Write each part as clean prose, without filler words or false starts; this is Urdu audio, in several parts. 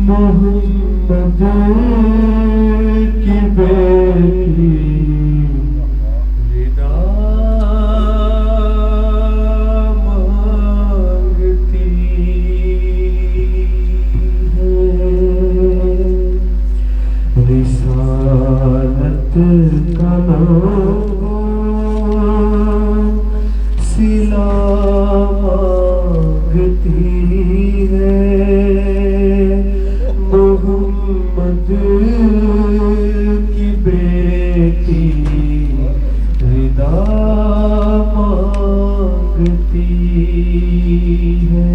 محمد کی بیٹی ردا مانگتی ہے، رسالت کا نام صلہ مانگتی ہے، محمد کی بیٹی ردا مانگتی ہے،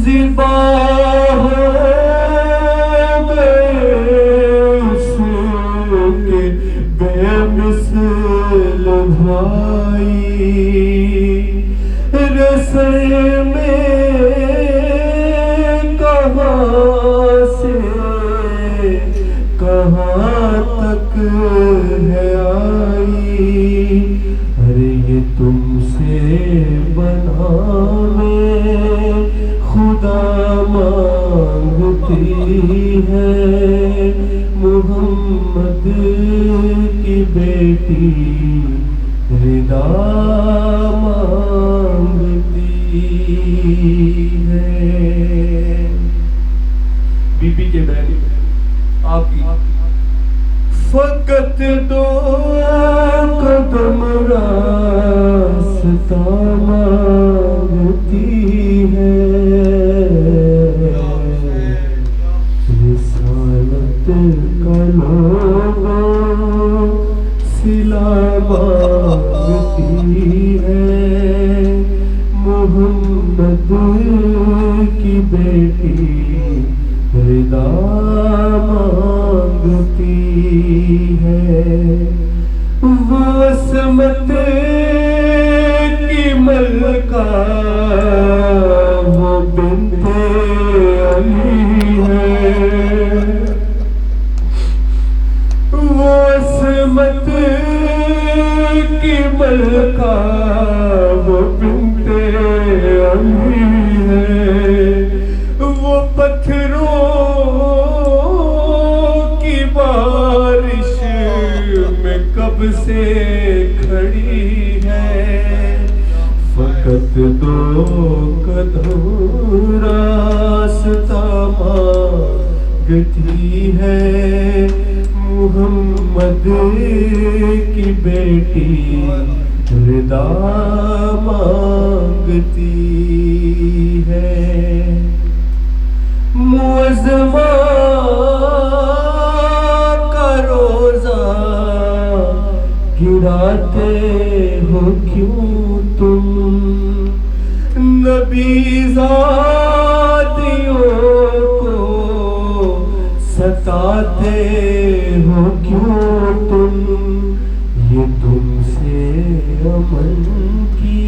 ذبح ہو گئے اس کے بے مثل بھائی، رسل میں کہاں سے کہاں تک ہے آئی، ارے یہ تم سے بنانے خدا مانگتی ہے، محمد کی بیٹی ردا مانگتی ہے۔ بی بی کے بہن آپ کی فقط دو قدم راستہ مانگتی ہے، رسالت کا لوگو صلہ مانگتی ہے، محمد کی بیٹی ردا مانگتی ہے، وہ عصمت کی ملکہ وہ بنت علی ہے، وہ عصمت کی ملکہ وہ بنت علی ہے، وہ پتھروں کی بارش میں کب سے کھڑی ہے، فقط دو قدم راستہ مانگتی ہے، محمد کی بیٹی ردا مانگتی ہے، معظمہ کا روزہ گراتے ہو کیوں تم، نبی زادیوں کو ستاتے ہو کیوں تم، یہ تم سے امن کی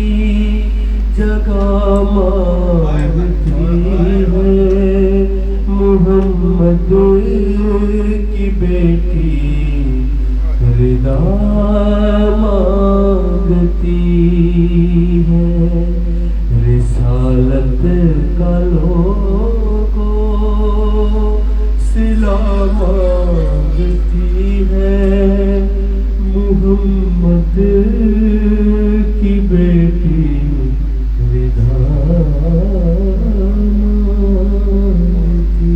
جگہ مانگتی ہے، محمد کی بیٹی ردا مانگتی ہے، رسالت کا لوگو صلہ مانگتی ہے، محمد کی بیٹی ردا مانگتی